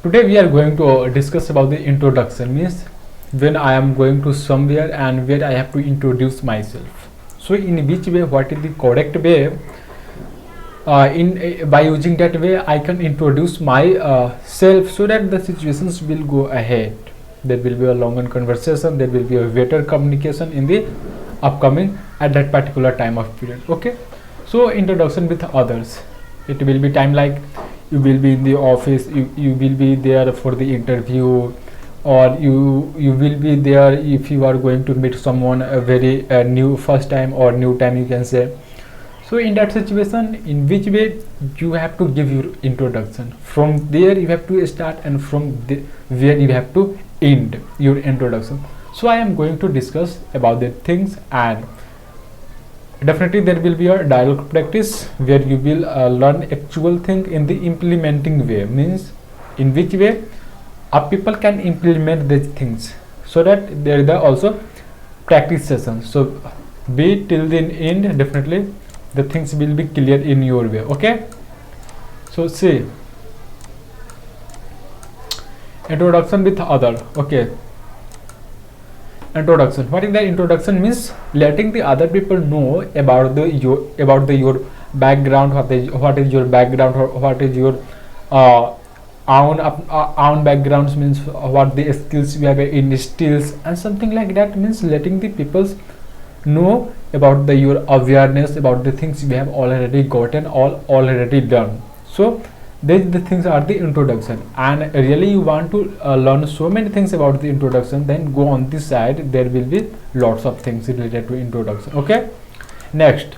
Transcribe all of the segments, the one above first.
Today we are going to discuss about the introduction, means when I am going to somewhere and where I have to introduce myself. So in which way, what is the correct way, by using that way I can introduce my self, so that the situations will go ahead. There will be a longer conversation, there will be a better communication in the upcoming at that particular time of period. Okay, so introduction with others, it will be time like you will be in the office, you will be there for the interview, or you will be there if you are going to meet someone a very new first time or new time, you can say. So in that situation, in which way you have to give your introduction, from there you have to start, and from where you have to end your introduction. So I am going to discuss about the things, and definitely there will be a dialogue practice where you will learn actual thing in the implementing way, means in which way people can implement these things, so that there is also practice sessions. So be till the end, definitely the things will be clear in your way. Okay, so see, introduction with other. Okay, introduction, what is the introduction? Means letting the other people know about your background, what is your background, or what is your own backgrounds, means what the skills you have in skills and something like that, means letting the people know about your awareness about the things you have already gotten or already done. So these the things are the introduction, and really you want to learn so many things about the introduction, then go on this side, there will be lots of things related to introduction. Okay, next,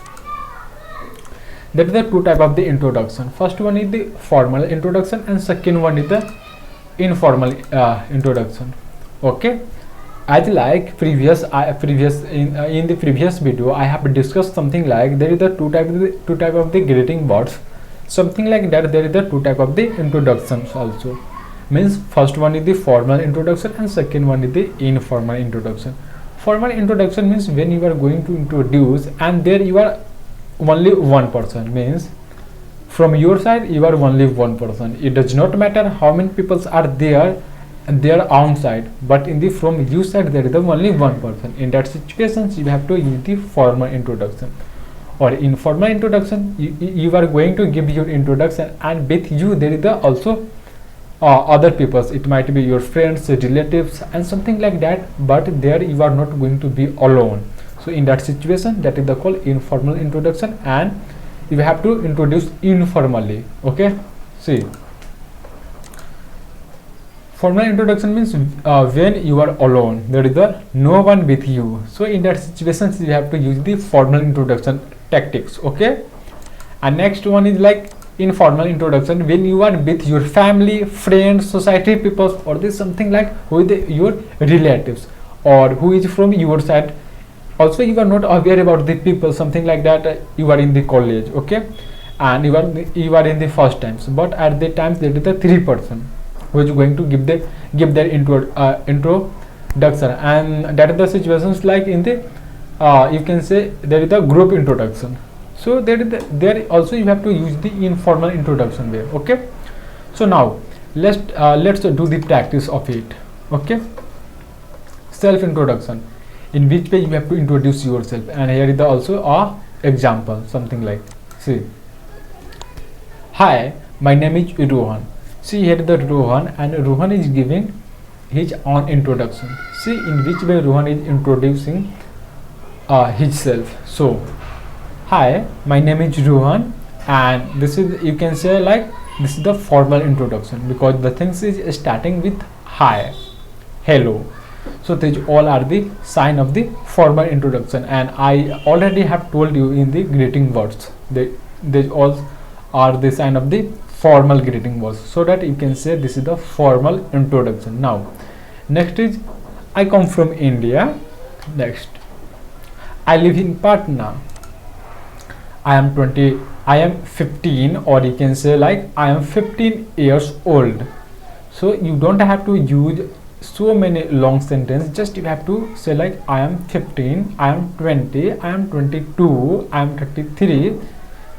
that is the two type of the introduction. First one is the formal introduction, and second one is the informal introduction. Okay, as like in the previous video I have discussed something like there is the two type of the greeting words, something like that. There is the two type of the introductions also, means first one is the formal introduction and second one is the informal introduction. Formal introduction means when you are going to introduce and there you are only one person, means from your side you are only one person. It does not matter how many people are there and their own side, but in the from you side there is the only one person. In that situations you have to use the formal introduction. Or informal introduction, you are going to give your introduction, and with you there is the also other peoples, it might be your friends, relatives and something like that, but there you are not going to be alone. So in that situation, that is the called informal introduction, and you have to introduce informally. Okay, see, formal introduction means when you are alone, there is the no one with you. So in that situations you have to use the formal introduction tactics. Okay, and next one is like informal introduction, when you are with your family, friends, society people, or this something like with your relatives or who is from your side. Also you are not aware about the people, something like that, you are in the college. Okay, and you are in the first times, but at the times there is the three person who is going to give their introduction, and that is the situations like in the you can say there is the group introduction. So there also you have to use the informal introduction way. Okay, so now let's do the practice of it. Okay, self introduction, in which way you have to introduce yourself, and here is the also a example, something like, see, hi, my name is Rohan. See here the Rohan, and Rohan is giving his own introduction. See in which way Rohan is introducing himself. So hi, my name is Rohan, and this is, you can say like, this is the formal introduction, because the things is starting with hi, hello. So these all are the sign of the formal introduction, and I already have told you in the greeting words, they all are the sign of the formal greeting words, so that you can say this is the formal introduction. Now next is I come from India. Next, I live in Patna. I am 15, or you can say like I am 15 years old. So you don't have to use so many long sentence, just you have to say like I am 15, I am 20, I am 22, I am 33.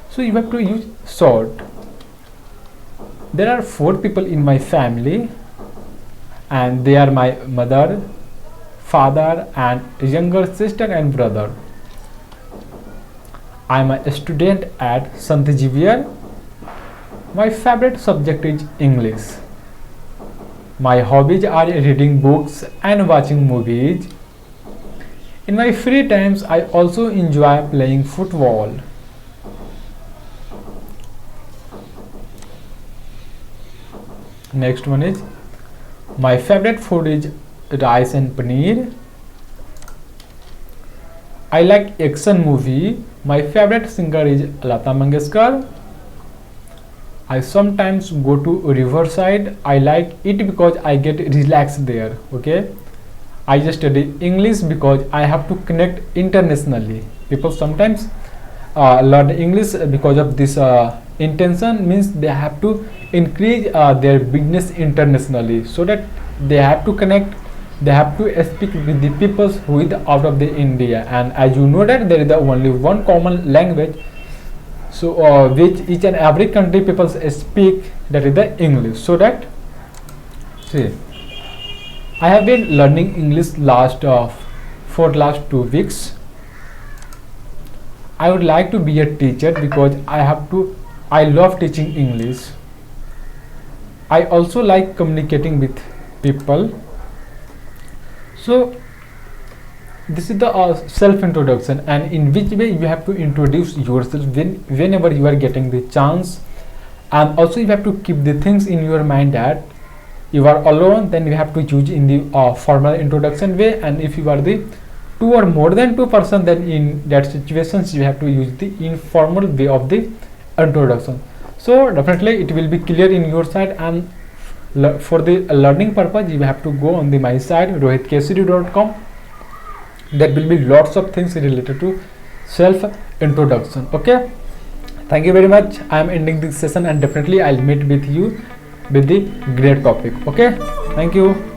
So you have to use short. There are 4 people in my family, and they are my mother, father, and younger sister and brother. I am a student at Sant Xavier. My favorite subject is English. My hobbies are reading books and watching movies. In my free times, I also enjoy playing football. Next one is, my favorite food is rice and paneer. I like action movie. My favorite singer is Lata Mangeshkar. I sometimes go to Riverside. I like it because I get relaxed there. Okay. I just study English because I have to connect internationally. People sometimes learn English because of this intention, means they have to increase their business internationally, so that they have to connect, they have to speak with the people with out of the India. And as you know that there is the only one common language, so which each and every country people speak, that is the English. So that, see, I have been learning English for last 2 weeks. I would like to be a teacher because I love teaching English. I also like communicating with people. So this is the self introduction, and in which way you have to introduce yourself whenever you are getting the chance. And also you have to keep the things in your mind that you are alone, then you have to use in the formal introduction way, and if you are the 2 or more than 2 person, then in that situations you have to use the informal way of the introduction. So definitely it will be clear in your side, and for the learning purpose you have to go on my site rohitkesari.com. There will be lots of things related to self introduction. Okay, thank you very much. I am ending this session, and definitely I'll meet with you with the great topic. Okay, thank you.